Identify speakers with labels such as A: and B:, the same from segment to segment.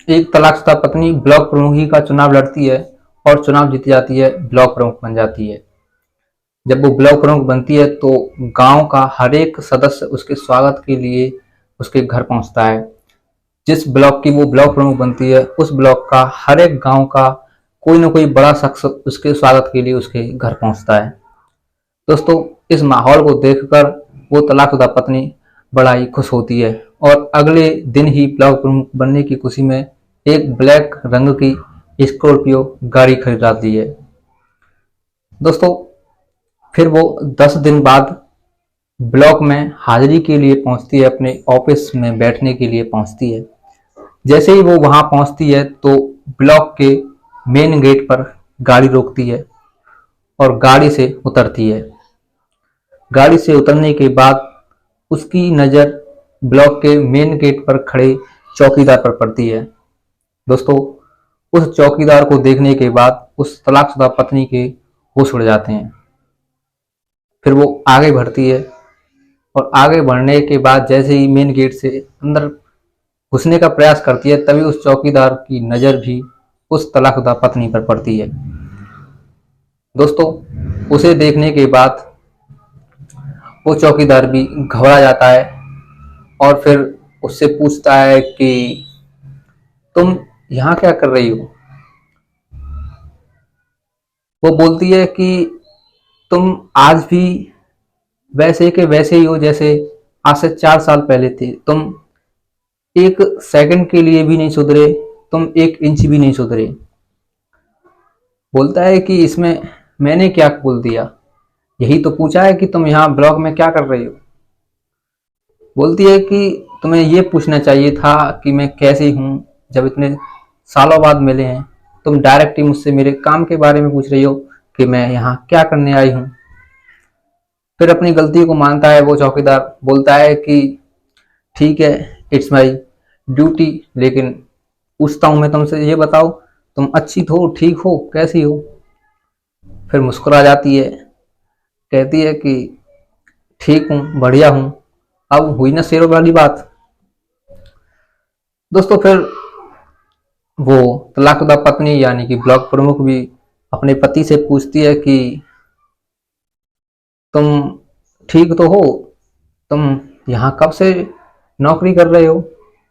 A: एक तलाकशुदा पत्नी ब्लॉक प्रमुखी का चुनाव लड़ती है और चुनाव जीत जाती है, ब्लॉक प्रमुख बन जाती है। जब वो ब्लॉक प्रमुख बनती है तो गांव का हर एक सदस्य उसके स्वागत के लिए उसके घर पहुंचता है। जिस ब्लॉक की वो ब्लॉक प्रमुख बनती है उस ब्लॉक का हर एक गांव का कोई ना कोई बड़ा शख्स उसके स्वागत के लिए उसके घर पहुंचता है। दोस्तों, इस माहौल को देखकर वो तलाकशुदा पत्नी बड़ा ही खुश होती है और अगले दिन ही ब्लॉक प्रमुख बनने की खुशी में एक ब्लैक रंग की स्कॉर्पियो गाड़ी खरीदाती है। दोस्तों, फिर वो 10 दिन बाद ब्लॉक में हाजिरी के लिए पहुंचती है, अपने ऑफिस में बैठने के लिए पहुंचती है। जैसे ही वो वहां पहुंचती है तो ब्लॉक के मेन गेट पर गाड़ी रोकती है और गाड़ी से उतरती है। गाड़ी से उतरने के बाद उसकी नज़र ब्लॉक के मेन गेट पर खड़े चौकीदार पर पड़ती है। दोस्तों, उस चौकीदार को देखने के बाद उस तलाकशुदा पत्नी के होश उड़ जाते हैं। फिर वो आगे बढ़ती है और आगे बढ़ने के बाद जैसे ही मेन गेट से अंदर घुसने का प्रयास करती है तभी उस चौकीदार की नज़र भी उस तलाकशुदा पत्नी पर पड़ती है। दोस्तों, उसे देखने के बाद वो चौकीदार भी घबरा जाता है और फिर उससे पूछता है कि तुम यहाँ क्या कर रही हो। वो बोलती है कि तुम आज भी वैसे के वैसे ही हो जैसे आज से 4 साल पहले थे। तुम एक सेकंड के लिए भी नहीं सुधरे, तुम 1 इंच भी नहीं सुधरे। बोलता है कि इसमें मैंने क्या बोल दिया, यही तो पूछा है कि तुम यहाँ ब्लॉक में क्या कर रही हो। बोलती है कि तुम्हें ये पूछना चाहिए था कि मैं कैसी हूँ, जब इतने सालों बाद मिले हैं तुम डायरेक्ट ही मुझसे मेरे काम के बारे में पूछ रही हो कि मैं यहाँ क्या करने आई हूँ। फिर अपनी गलती को मानता है वो चौकीदार, बोलता है कि ठीक है, इट्स माई ड्यूटी, लेकिन पूछता हूँ मैं तुमसे, ये बताओ तुम अच्छी हो, ठीक हो, कैसी हो। फिर मुस्कुरा जाती है, कहती है कि ठीक हूँ, बढ़िया हूँ। अब हुई ना शेरों वाली बात। दोस्तों, फिर वो तलाकशुदा पत्नी यानी कि ब्लॉक प्रमुख भी अपने पति से पूछती है कि तुम ठीक तो हो, तुम यहाँ कब से नौकरी कर रहे हो।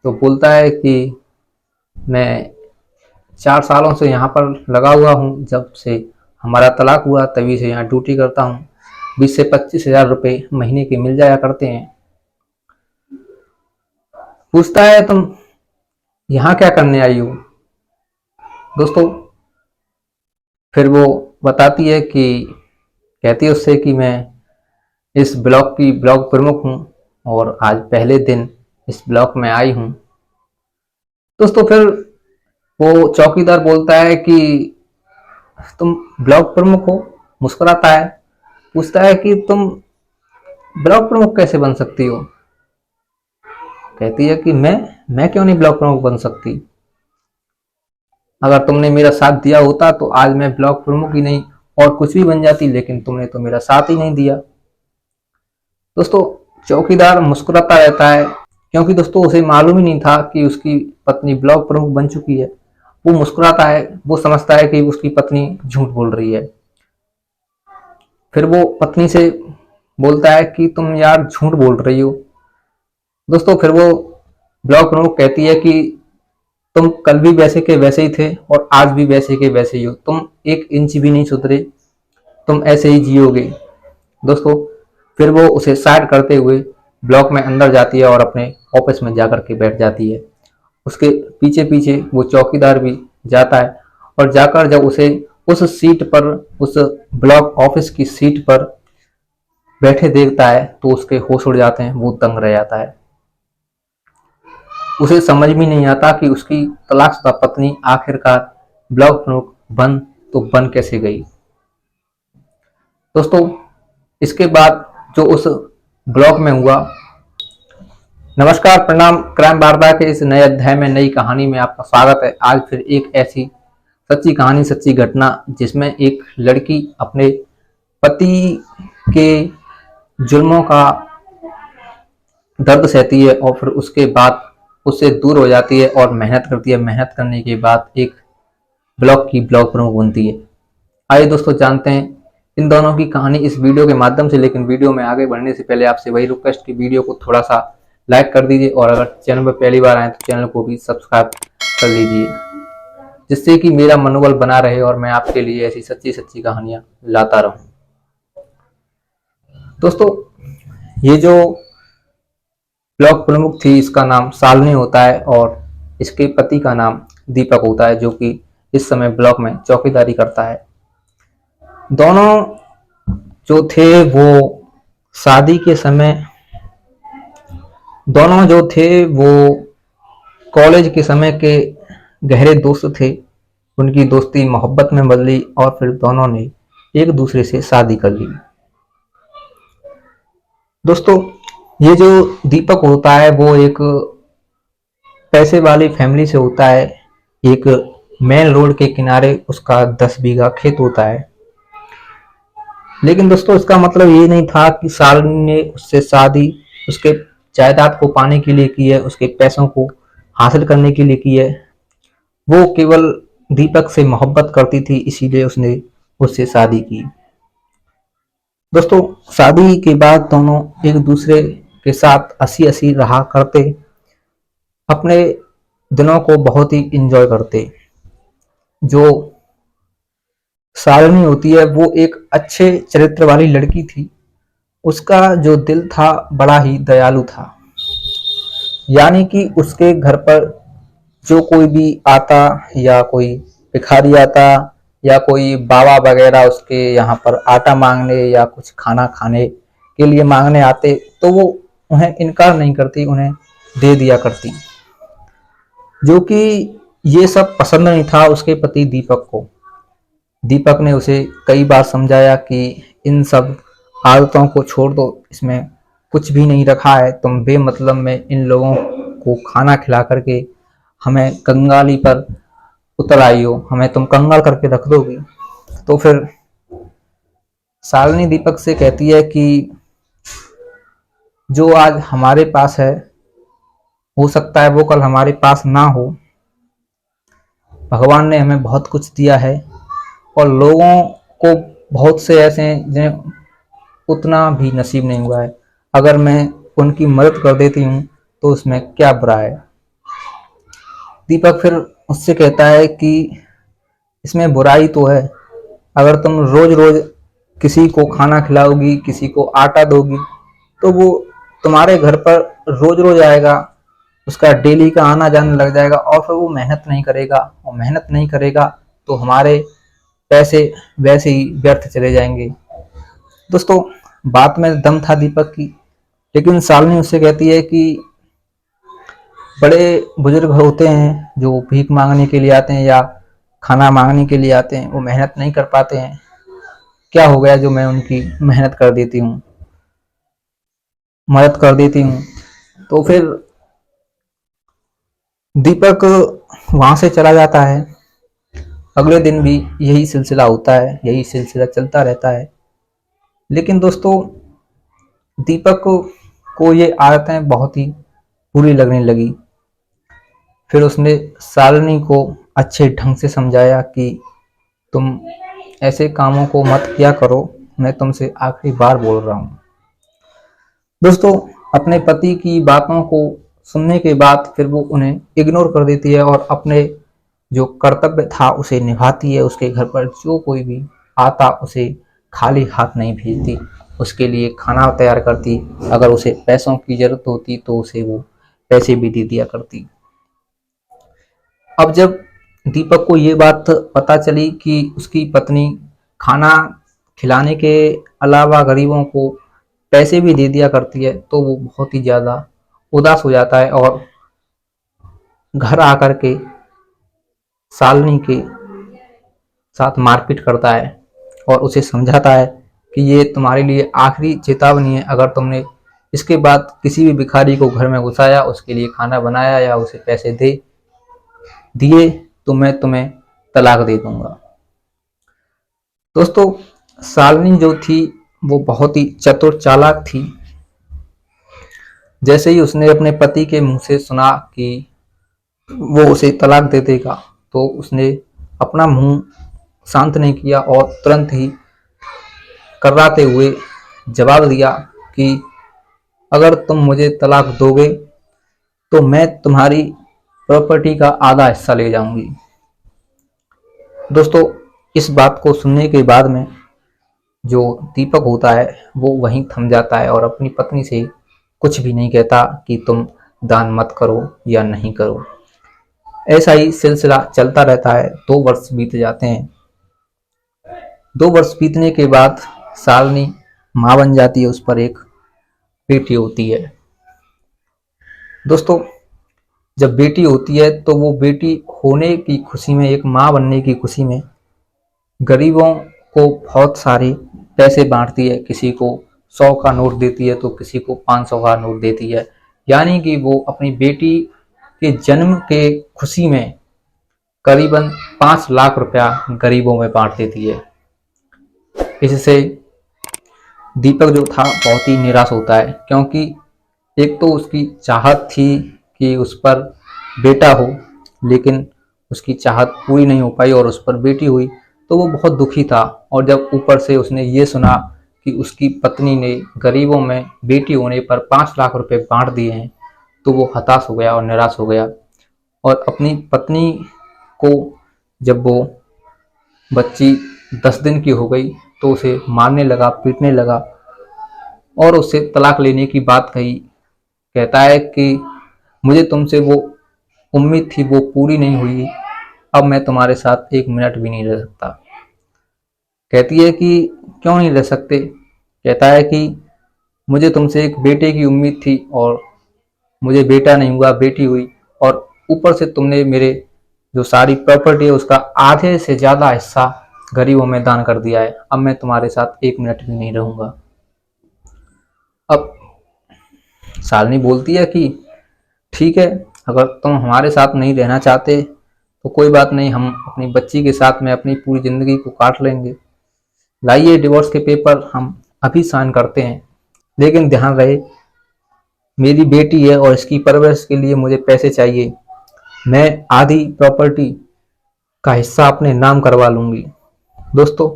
A: तो बोलता है कि मैं 4 सालों से यहाँ पर लगा हुआ हूँ, जब से हमारा तलाक हुआ तभी से यहाँ ड्यूटी करता हूँ। 20 से 25 हज़ार रुपये महीने के मिल जाया करते हैं। पूछता है तुम यहाँ क्या करने आई हो। दोस्तों, फिर वो बताती है कि कहती है उससे कि मैं इस ब्लॉक की ब्लॉक प्रमुख हूँ और आज पहले दिन इस ब्लॉक में आई हूँ। दोस्तों, फिर वो चौकीदार बोलता है कि तुम ब्लॉक प्रमुख हो, मुस्कुराता है, पूछता है कि तुम ब्लॉक प्रमुख कैसे बन सकती हो। कहती है कि मैं क्यों नहीं ब्लॉक प्रमुख बन सकती। अगर तुमने मेरा साथ दिया होता तो आज मैं ब्लॉक प्रमुख ही नहीं और कुछ भी बन जाती, लेकिन तुमने तो मेरा साथ ही नहीं दिया। दोस्तों, चौकीदार मुस्कुराता रहता है क्योंकि दोस्तों उसे मालूम ही नहीं था कि उसकी पत्नी ब्लॉक प्रमुख बन चुकी है। वो मुस्कुराता है, वो समझता है कि उसकी पत्नी झूठ बोल रही है। फिर वो पत्नी से बोलता है कि तुम यार झूठ बोल रही हो। दोस्तों, फिर वो ब्लॉक प्रमुख कहती है कि तुम कल भी वैसे के वैसे ही थे और आज भी वैसे के वैसे ही हो, तुम 1 इंच भी नहीं सुधरे, तुम ऐसे ही जियोगे। दोस्तों, फिर वो उसे साइड करते हुए ब्लॉक में अंदर जाती है और अपने ऑफिस में जाकर के बैठ जाती है। उसके पीछे पीछे वो चौकीदार भी जाता है और जाकर जब उसे उस सीट पर, उस ब्लॉक ऑफिस की सीट पर बैठे देखता है तो उसके होश उड़ जाते हैं, वो दंग रह जाता है। उसे समझ में नहीं आता कि उसकी तलाकशुदा पत्नी आखिरकार ब्लॉक प्रमुख बन कैसे गई। दोस्तों, इसके बाद जो उस ब्लॉक में हुआ। नमस्कार, प्रणाम, क्राइम वार्ता के इस नए अध्याय में, नई कहानी में आपका स्वागत है। आज फिर एक ऐसी सच्ची कहानी, सच्ची घटना जिसमें एक लड़की अपने पति के जुल्मों का दर्द सहती है और फिर उसके बाद उससे दूर हो जाती है और मेहनत करती है। मेहनत करने के बाद एक ब्लॉक की ब्लॉक प्रमुख बनती है। आइए दोस्तों जानते हैं इन दोनों की कहानी इस वीडियो के माध्यम से। लेकिन वीडियो में आगे बढ़ने से पहले आपसे वही रिक्वेस्ट की वीडियो को थोड़ा सा लाइक कर दीजिए और अगर चैनल पर पहली बार आए तो चैनल को भी सब्सक्राइब कर लीजिए, जिससे कि मेरा मनोबल बना रहे और मैं आपके लिए ऐसी सच्ची सच्ची कहानियां लाता रहूं। दोस्तों, ये जो ब्लॉक प्रमुख थी इसका नाम शालिनी होता है और इसके पति का नाम दीपक होता है, जो कि इस समय ब्लॉक में चौकीदारी करता है। दोनों जो थे वो शादी के समय दोनों जो थे वो कॉलेज के समय के गहरे दोस्त थे। उनकी दोस्ती मोहब्बत में बदली और फिर दोनों ने एक दूसरे से शादी कर ली। दोस्तों, ये जो दीपक होता है वो एक पैसे वाली फैमिली से होता है। एक मेन रोड के किनारे उसका 10 बीघा खेत होता है। लेकिन दोस्तों, इसका मतलब ये नहीं था कि शालिनी ने उससे शादी उसके जायदाद को पाने के लिए की है, उसके पैसों को हासिल करने के लिए की है। वो केवल दीपक से मोहब्बत करती थी, इसीलिए उसने उससे शादी की। दोस्तों, शादी के बाद दोनों एक दूसरे के साथ हंसी हंसी रहा करते, अपने दिनों को बहुत ही इंजॉय करते। जो शालिनी होती है वो एक अच्छे चरित्र वाली लड़की थी। उसका जो दिल था बड़ा ही दयालु था। यानी कि उसके घर पर जो कोई भी आता या कोई भिखारी आता या कोई बाबा वगैरह उसके यहाँ पर आटा मांगने या कुछ खाना खाने के लिए मांगने आते तो वो उन्हें इनकार नहीं करती, उन्हें दे दिया करती। जो कि ये सब पसंद नहीं था उसके पति दीपक को। दीपक ने उसे कई बार समझाया कि इन सब आदतों को छोड़ दो, इसमें कुछ भी नहीं रखा है। तुम बेमतलब में इन लोगों को खाना खिला करके हमें कंगाली पर उतर आई हो, हमें तुम कंगाल करके रख दोगी। तो फिर शालिनी दीपक से कहती है कि जो आज हमारे पास है हो सकता है वो कल हमारे पास ना हो। भगवान ने हमें बहुत कुछ दिया है और लोगों को बहुत से ऐसे हैं जिन्हें उतना भी नसीब नहीं हुआ है। अगर मैं उनकी मदद कर देती हूँ तो उसमें क्या बुरा है। दीपक फिर उससे कहता है कि इसमें बुराई तो है। अगर तुम रोज रोज किसी को खाना खिलाओगी, किसी को आटा दोगी, तो वो तुम्हारे घर पर रोज रोज आएगा, उसका डेली का आना जाना लग जाएगा और फिर वो मेहनत नहीं करेगा। और मेहनत नहीं करेगा तो हमारे पैसे वैसे ही व्यर्थ चले जाएंगे। दोस्तों, बात में दम था दीपक की, लेकिन शालिनी उससे कहती है कि बड़े बुजुर्ग होते हैं जो भीख मांगने के लिए आते हैं या खाना मांगने के लिए आते हैं, वो मेहनत नहीं कर पाते हैं। क्या हो गया जो मैं उनकी मेहनत कर देती हूँ, मदद कर देती हूँ। तो फिर दीपक वहां से चला जाता है। अगले दिन भी यही सिलसिला होता है, यही सिलसिला चलता रहता है। लेकिन दोस्तों, दीपक को ये आदतें बहुत ही बुरी लगने लगी। फिर उसने शालिनी को अच्छे ढंग से समझाया कि तुम ऐसे कामों को मत किया करो, मैं तुमसे आखिरी बार बोल रहा हूँ। दोस्तों, अपने पति की बातों को सुनने के बाद फिर वो उन्हें इग्नोर कर देती है और अपने जो कर्तव्य था उसे निभाती है। उसके घर पर जो कोई भी आता उसे खाली हाथ नहीं भेजती, उसके लिए खाना तैयार करती। अगर उसे पैसों की जरूरत होती तो उसे वो पैसे भी दे दिया करती। अब जब दीपक को ये बात पता चली कि उसकी पत्नी खाना खिलाने के अलावा गरीबों को पैसे भी दे दिया करती है, तो वो बहुत ही ज़्यादा उदास हो जाता है और घर आकर के शालिनी के साथ मारपीट करता है और उसे समझाता है कि ये तुम्हारे लिए आखिरी चेतावनी है। अगर तुमने इसके बाद किसी भी भिखारी को घर में घुसाया, उसके लिए खाना बनाया या उसे पैसे दिए तो मैं तुम्हें तलाक दे दूंगा। दोस्तों, शालिनी जो थी वो बहुत ही चतुर चालाक थी। जैसे ही उसने अपने पति के मुंह से सुना कि वो उसे तलाक दे देगा, तो उसने अपना मुंह शांत नहीं किया और तुरंत ही कर्राते हुए जवाब दिया कि अगर तुम मुझे तलाक दोगे तो मैं तुम्हारी प्रॉपर्टी का आधा हिस्सा ले जाऊंगी। दोस्तों, इस बात को सुनने के बाद में जो दीपक होता है वो वहीं थम जाता है और अपनी पत्नी से कुछ भी नहीं कहता कि तुम दान मत करो या नहीं करो। ऐसा ही सिलसिला चलता रहता है। 2 वर्ष बीत जाते हैं। 2 वर्ष बीतने के बाद शालिनी माँ बन जाती है। उस पर एक बेटी होती है। दोस्तों, जब बेटी होती है तो वो बेटी होने की खुशी में, एक माँ बनने की खुशी में गरीबों को बहुत सारे पैसे बांटती है। किसी को 100 का नोट देती है तो किसी को 500 का नोट देती है। यानी कि वो अपनी बेटी के जन्म के खुशी में करीबन 5 लाख रुपया गरीबों में बांट देती है। इससे दीपक जो था बहुत ही निराश होता है, क्योंकि एक तो उसकी चाहत थी कि उस पर बेटा हो, लेकिन उसकी चाहत पूरी नहीं हो पाई और उस पर बेटी हुई तो वो बहुत दुखी था। और जब ऊपर से उसने ये सुना कि उसकी पत्नी ने गरीबों में बेटी होने पर 5 लाख रुपए बांट दिए हैं, तो वो हताश हो गया और निराश हो गया। और अपनी पत्नी को जब वो बच्ची 10 दिन की हो गई तो उसे मारने लगा, पीटने लगा और उससे तलाक लेने की बात कही। कहता है कि मुझे तुमसे वो उम्मीद थी, वो पूरी नहीं हुई। अब मैं तुम्हारे साथ 1 मिनट भी नहीं रह सकता। कहती है कि क्यों नहीं रह सकते? कहता है कि मुझे तुमसे एक बेटे की उम्मीद थी और मुझे बेटा नहीं हुआ, बेटी हुई। और ऊपर से तुमने मेरे जो सारी प्रॉपर्टी है उसका आधे से ज्यादा हिस्सा गरीबों में दान कर दिया है। अब मैं तुम्हारे साथ 1 मिनट भी नहीं रहूंगा। अब शालिनी बोलती है कि ठीक है, अगर तुम हमारे साथ नहीं रहना चाहते तो कोई बात नहीं, हम अपनी बच्ची के साथ में अपनी पूरी जिंदगी को काट लेंगे। लाइए डिवोर्स के पेपर हम अभी साइन करते हैं, लेकिन ध्यान रहे मेरी बेटी है और इसकी परवरिश के लिए मुझे पैसे चाहिए। मैं आधी प्रॉपर्टी का हिस्सा अपने नाम करवा लूंगी। दोस्तों,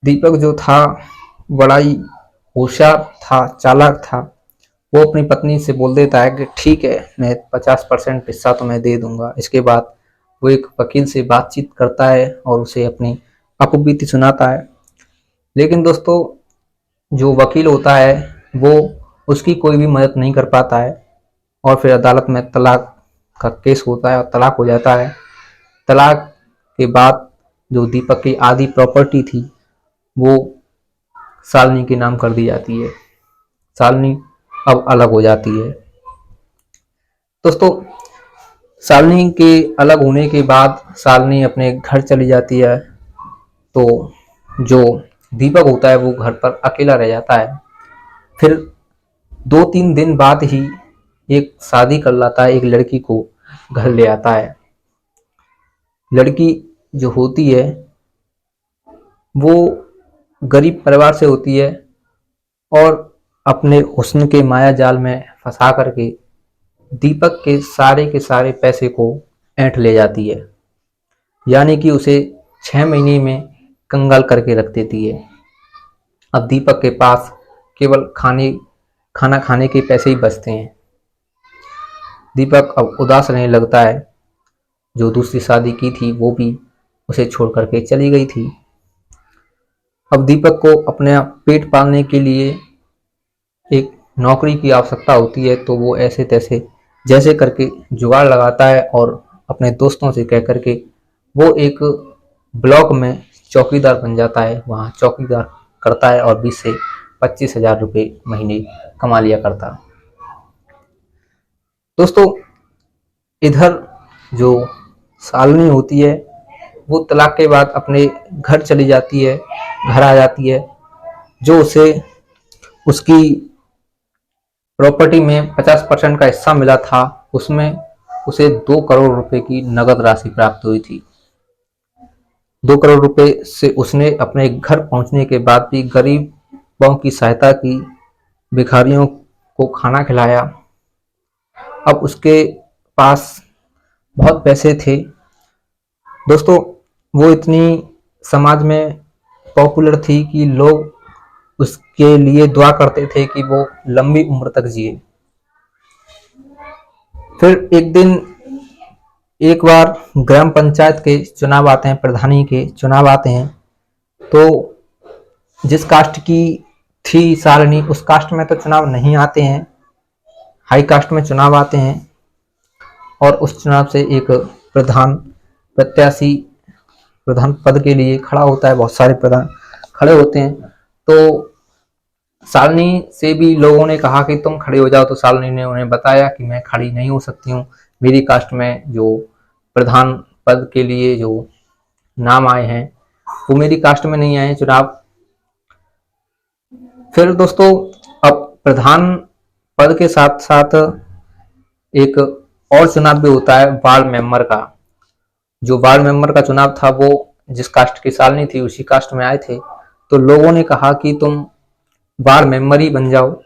A: दीपक जो था बड़ा ही होशियार था, चालाक था। वो अपनी पत्नी से बोल देता है कि ठीक है, मैं 50% हिस्सा तो मैं दे दूंगा। इसके बाद वो एक वकील से बातचीत करता है और उसे अपनी अपबीती सुनाता है। लेकिन दोस्तों, जो वकील होता है वो उसकी कोई भी मदद नहीं कर पाता है और फिर अदालत में तलाक का केस होता है और तलाक हो जाता है। तलाक के बाद जो दीपक की आधी प्रॉपर्टी थी वो शालिनी के नाम कर दी जाती है। शालिनी अब अलग हो जाती है। दोस्तों, शालिनी के अलग होने के बाद शालिनी अपने घर चली जाती है, तो जो दीपक होता है वो घर पर अकेला रह जाता है। फिर 2-3 दिन बाद ही एक शादी कर लाता है, एक लड़की को घर ले आता है। लड़की जो होती है वो गरीब परिवार से होती है और अपने हुस्न के माया जाल में फंसा करके दीपक के सारे पैसे को ऐंठ ले जाती है। यानी कि उसे 6 महीने में कंगाल करके रख देती है। अब दीपक के पास केवल खाना खाने के पैसे ही बचते हैं। दीपक अब उदास रहने लगता है। जो दूसरी शादी की थी वो भी उसे छोड़ करके चली गई थी। अब दीपक को अपने पेट पालने के लिए एक नौकरी की आवश्यकता होती है, तो वो ऐसे तैसे जैसे करके जुगाड़ लगाता है और अपने दोस्तों से कह करके वो एक ब्लॉक में चौकीदार बन जाता है। वहाँ चौकीदार करता है और 20 से 25 हजार रुपये महीने कमा लिया करता। दोस्तों, इधर जो शालिनी होती है वो तलाक के बाद अपने घर चली जाती है, घर आ जाती है। जो उसे उसकी प्रॉपर्टी में 50% का हिस्सा मिला था, उसमें उसे 2 करोड़ रुपए की नगद राशि प्राप्त हुई थी। 2 करोड़ रुपए से उसने अपने घर पहुंचने के बाद भी गरीबों की सहायता की, भिखारियों को खाना खिलाया। अब उसके पास बहुत पैसे थे दोस्तों, वो इतनी समाज में पॉपुलर थी कि लोग उसके लिए दुआ करते थे कि वो लंबी उम्र तक जिए। फिर एक दिन एक बार ग्राम पंचायत के चुनाव आते हैं, प्रधानी के चुनाव आते हैं, तो जिस कास्ट की थी शालिनी, उस कास्ट में तो चुनाव नहीं आते हैं, हाई कास्ट में चुनाव आते हैं। और उस चुनाव से एक प्रधान प्रत्याशी प्रधान पद के लिए खड़ा होता है, बहुत सारे प्रधान खड़े होते हैं। तो शालिनी से भी लोगों ने कहा कि तुम खड़े हो जाओ, तो शालिनी ने उन्हें बताया कि मैं खड़ी नहीं हो सकती हूँ, मेरी कास्ट में जो प्रधान पद के लिए जो नाम आए हैं वो मेरी कास्ट में नहीं आए हैं चुनाव। फिर दोस्तों अब प्रधान पद के साथ साथ एक और चुनाव भी होता है वार्ड मेंबर का। जो वार्ड मेंबर का चुनाव था वो जिस कास्ट की शालिनी थी उसी कास्ट में आए थे। तो लोगों ने कहा कि तुम वार्ड मेंबर ही बन जाओ,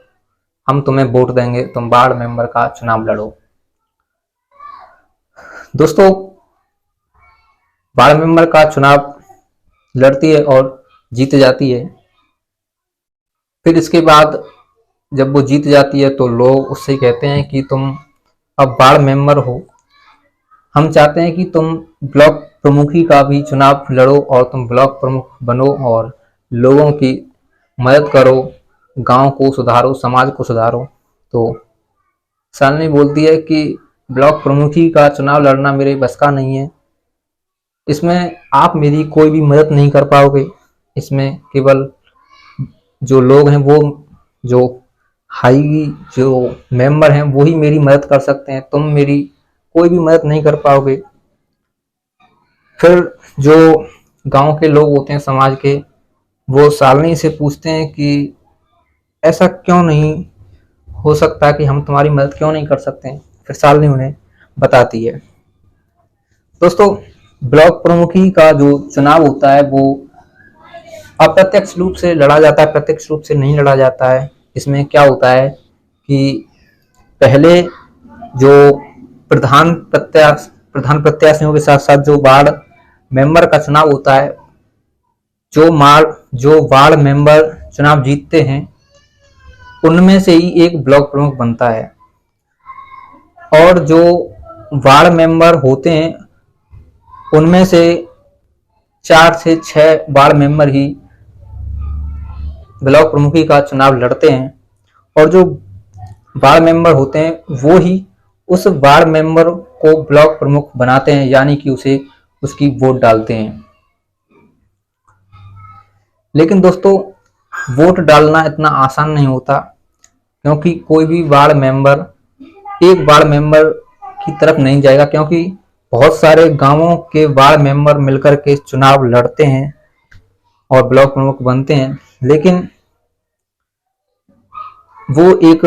A: हम तुम्हें वोट देंगे, तुम वार्ड मेंबर का चुनाव लड़ो। दोस्तों वार्ड मेंबर का चुनाव लड़ती है और जीत जाती है। फिर इसके बाद जब वो जीत जाती है तो लोग उससे कहते हैं कि तुम अब वार्ड मेंबर हो, हम चाहते हैं कि तुम ब्लॉक प्रमुखी का भी चुनाव लड़ो और तुम ब्लॉक प्रमुख बनो और लोगों की मदद करो, गांव को सुधारो, समाज को सुधारो। तो शालिनी बोलती है कि ब्लॉक प्रमुखी का चुनाव लड़ना मेरे बस का नहीं है, इसमें आप मेरी कोई भी मदद नहीं कर पाओगे, इसमें केवल जो लोग हैं वो जो हाई जो मेंबर हैं वो ही मेरी मदद कर सकते हैं, तुम मेरी कोई भी मदद नहीं कर पाओगे। फिर जो गांव के लोग होते हैं समाज के, वो शालिनी से पूछते हैं कि ऐसा क्यों नहीं हो सकता कि हम तुम्हारी मदद क्यों नहीं कर सकते हैं। फिर शालिनी उन्हें बताती है। दोस्तों ब्लॉक प्रमुखी का जो चुनाव होता है वो अप्रत्यक्ष रूप से लड़ा जाता है, प्रत्यक्ष रूप से नहीं लड़ा जाता है। इसमें क्या होता है कि पहले जो प्रधान प्रत्याशियों के साथ साथ जो वार्ड मेंबर का चुनाव होता है, जो वार्ड मेंबर चुनाव जीतते हैं उनमें से ही एक ब्लॉक प्रमुख बनता है। और जो वार्ड मेंबर होते हैं उनमें से 4 से 6 वार्ड मेंबर ही ब्लॉक प्रमुखी का चुनाव लड़ते हैं। और जो वार्ड मेंबर होते हैं वो ही उस वार्ड मेंबर को ब्लॉक प्रमुख बनाते हैं, यानी कि उसे उसकी वोट डालते हैं। लेकिन दोस्तों वोट डालना इतना आसान नहीं होता, क्योंकि कोई भी वार्ड मेंबर एक वार्ड मेंबर की तरफ नहीं जाएगा, क्योंकि बहुत सारे गांवों के वार्ड मेंबर मिलकर के चुनाव लड़ते हैं और ब्लॉक प्रमुख बनते हैं। लेकिन वो एक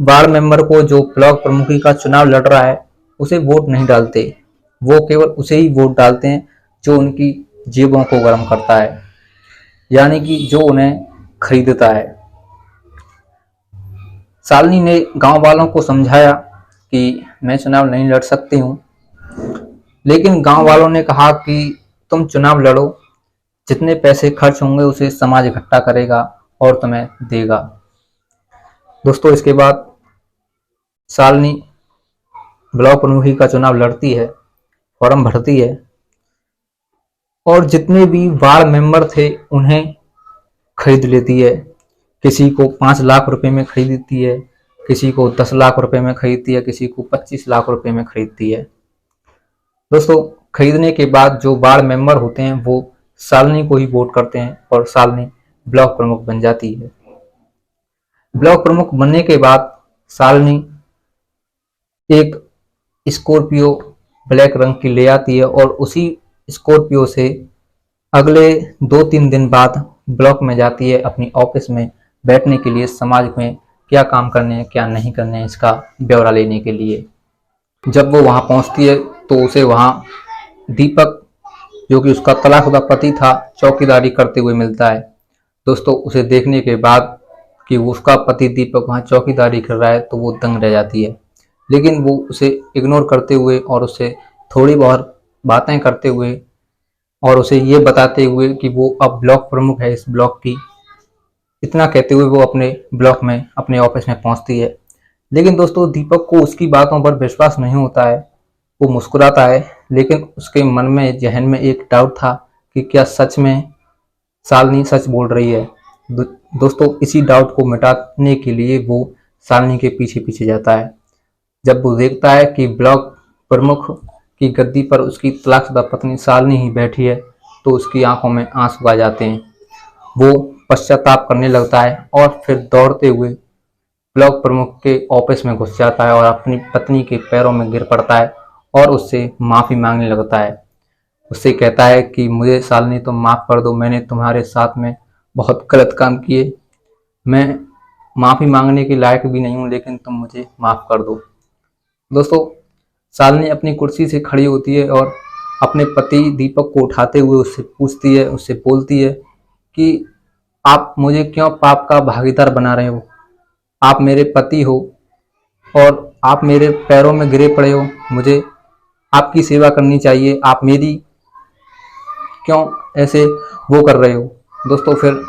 A: वार्ड मेंबर को जो ब्लॉक प्रमुखी का चुनाव लड़ रहा है उसे वोट नहीं डालते, वो केवल उसे ही वोट डालते हैं जो उनकी जेबों को गर्म करता है, यानी कि जो उन्हें खरीदता है। शालिनी ने गांव वालों को समझाया कि मैं चुनाव नहीं लड़ सकती हूँ, लेकिन गांव वालों ने कहा कि तुम चुनाव लड़ो, जितने पैसे खर्च होंगे उसे समाज इकट्ठा करेगा और तुम्हें देगा। दोस्तों इसके बाद शालिनी ब्लॉक प्रमुखी का चुनाव लड़ती है, फॉर्म भरती है और जितने भी वार्ड मेंबर थे उन्हें खरीद लेती है। किसी को 5 लाख रुपए में खरीदती है, किसी को 10 लाख रुपए में खरीदती है, किसी को 25 लाख रुपए में खरीदती है। दोस्तों खरीदने के बाद जो वार्ड मेंबर होते हैं वो शालिनी को ही वोट करते हैं और शालिनी ब्लॉक प्रमुख बन जाती है। ब्लॉक प्रमुख बनने के बाद शालिनी एक स्कॉर्पियो ब्लैक रंग की ले आती है और उसी स्कॉर्पियो से अगले 2-3 दिन बाद ब्लॉक में जाती है अपनी ऑफिस में बैठने के लिए, समाज में क्या काम करने हैं क्या नहीं करने हैं इसका ब्यौरा लेने के लिए। जब वो वहां पहुंचती है तो उसे वहां दीपक, जो कि उसका तलाकशुदा पति था, चौकीदारी करते हुए मिलता है। दोस्तों उसे देखने के बाद कि उसका पति दीपक वहाँ चौकीदारी कर रहा है, तो वो दंग रह जाती है। लेकिन वो उसे इग्नोर करते हुए और उसे थोड़ी बहुत बातें करते हुए और उसे ये बताते हुए कि वो अब ब्लॉक प्रमुख है इस ब्लॉक की, इतना कहते हुए वो अपने ब्लॉक में अपने ऑफिस में पहुंचती है। लेकिन दोस्तों दीपक को उसकी बातों पर विश्वास नहीं होता है। वो मुस्कुराता है, लेकिन उसके मन में जहन में एक डाउट था कि क्या सच में शालिनी सच बोल रही है। दोस्तों इसी डाउट को मिटाने के लिए वो शालिनी के पीछे पीछे जाता है। जब वो देखता है कि ब्लॉक प्रमुख की गद्दी पर उसकी तलाकशुदा पत्नी शालिनी ही बैठी है, तो उसकी आंखों में आंसू आ जाते हैं। वो पश्चाताप करने लगता है और फिर दौड़ते हुए ब्लॉक प्रमुख के ऑफिस में घुस जाता है और अपनी पत्नी के पैरों में गिर पड़ता है और उससे माफ़ी मांगने लगता है। उससे कहता है कि मुझे शालिनी तुम माफ़ कर दो, मैंने तुम्हारे साथ में बहुत गलत काम किए, मैं माफ़ी मांगने के लायक भी नहीं हूँ, लेकिन तुम मुझे माफ़ कर दो। दोस्तों शालिनी अपनी कुर्सी से खड़ी होती है और अपने पति दीपक को उठाते हुए उससे पूछती है, उससे बोलती है कि आप मुझे क्यों पाप का भागीदार बना रहे हो? आप मेरे पति हो और आप मेरे पैरों में गिरे पड़े हो, मुझे आपकी सेवा करनी चाहिए, आप मेरी क्यों ऐसे वो कर रहे हो? दोस्तों फिर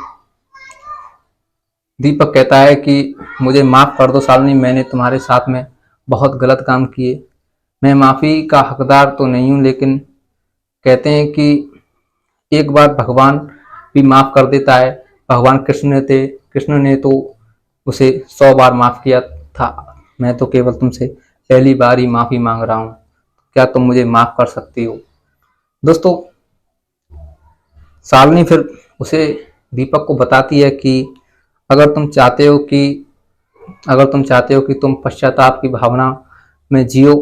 A: दीपक कहता है कि मुझे माफ़ कर दो शालिनी, मैंने तुम्हारे साथ में बहुत गलत काम किए, मैं माफ़ी का हकदार तो नहीं हूँ, लेकिन कहते हैं कि एक बार भगवान भी माफ़ कर देता है। भगवान कृष्ण ने तो उसे 100 बार माफ़ किया था, मैं तो केवल तुमसे पहली बार ही माफ़ी मांग रहा हूँ, क्या तुम मुझे माफ़ कर सकती हो? दोस्तों शालिनी फिर उसे दीपक को बताती है कि अगर तुम चाहते हो कि तुम पश्चाताप की भावना में जियो,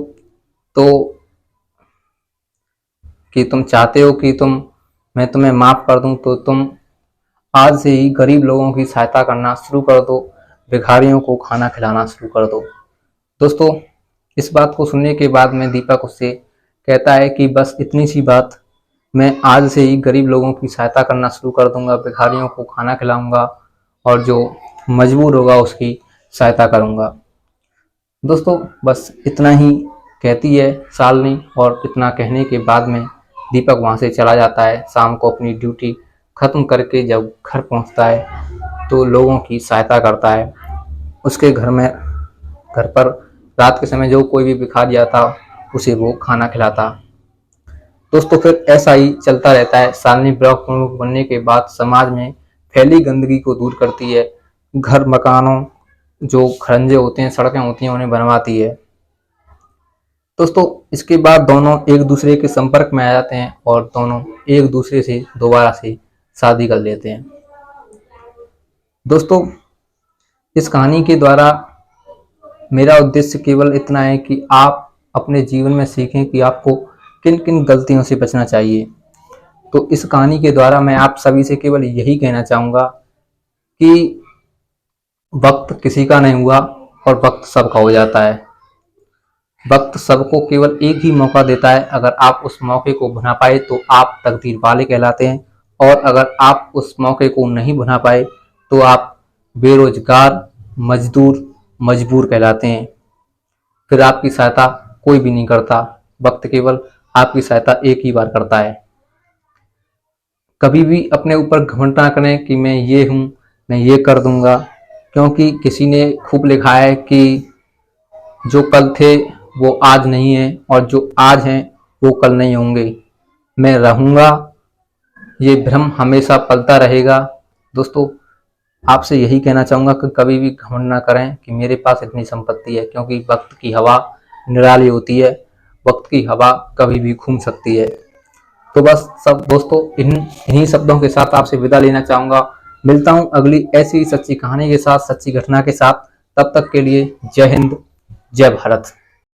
A: तो कि तुम चाहते हो कि मैं तुम्हें माफ़ कर दूं, तो तुम आज से ही गरीब लोगों की सहायता करना शुरू कर दो, भिखारियों को खाना खिलाना शुरू कर दो। दोस्तों इस बात को सुनने के बाद में दीपक उससे कहता है कि बस इतनी सी बात, मैं आज से ही गरीब लोगों की सहायता करना शुरू कर दूंगा, भिखारियों को खाना खिलाऊंगा और जो मजबूर होगा उसकी सहायता करूंगा। दोस्तों बस इतना ही कहती है शालिनी और इतना कहने के बाद में दीपक वहाँ से चला जाता है। शाम को अपनी ड्यूटी ख़त्म करके जब घर पहुँचता है तो लोगों की सहायता करता है। उसके घर पर रात के समय जो कोई भी भिखारी आता उसे वो खाना खिलाता। दोस्तों फिर ऐसा ही चलता रहता है। शालिनी ब्लॉक प्रमुख बनने के बाद समाज में फैली गंदगी को दूर करती है, घर मकानों जो खरंजे होते हैं, सड़कें होती हैं, उन्हें बनवाती है। दोस्तों इसके बाद दोनों एक दूसरे के संपर्क में आ जाते हैं और दोनों एक दूसरे से दोबारा से शादी कर लेते हैं। दोस्तों इस कहानी के द्वारा मेरा उद्देश्य केवल इतना है कि आप अपने जीवन में सीखें कि आपको किन किन गलतियों से बचना चाहिए। तो इस कहानी के द्वारा मैं आप सभी से केवल यही कहना चाहूँगा कि वक्त किसी का नहीं हुआ और वक्त सबका हो जाता है। वक्त सबको केवल एक ही मौका देता है, अगर आप उस मौके को भुना पाए तो आप तकदीर वाले कहलाते हैं, और अगर आप उस मौके को नहीं भुना पाए तो आप बेरोजगार, मजदूर, मजबूर कहलाते हैं। फिर आपकी सहायता कोई भी नहीं करता, वक्त केवल आपकी सहायता एक ही बार करता है। कभी भी अपने ऊपर घमंड ना करें कि मैं ये हूँ, मैं ये कर दूंगा, क्योंकि किसी ने खूब लिखा है कि जो कल थे वो आज नहीं है और जो आज हैं वो कल नहीं होंगे। मैं रहूँगा, ये भ्रम हमेशा पलता रहेगा। दोस्तों आपसे यही कहना चाहूँगा कि कभी भी घमंड ना करें कि मेरे पास इतनी संपत्ति है, क्योंकि वक्त की हवा निराली होती है, वक्त की हवा कभी भी घूम सकती है। तो बस सब दोस्तों इन्हीं शब्दों के साथ आपसे विदा लेना चाहूँगा। मिलता हूँ अगली ऐसी सच्ची कहानी के साथ, सच्ची घटना के साथ। तब तक के लिए जय हिंद, जय भारत।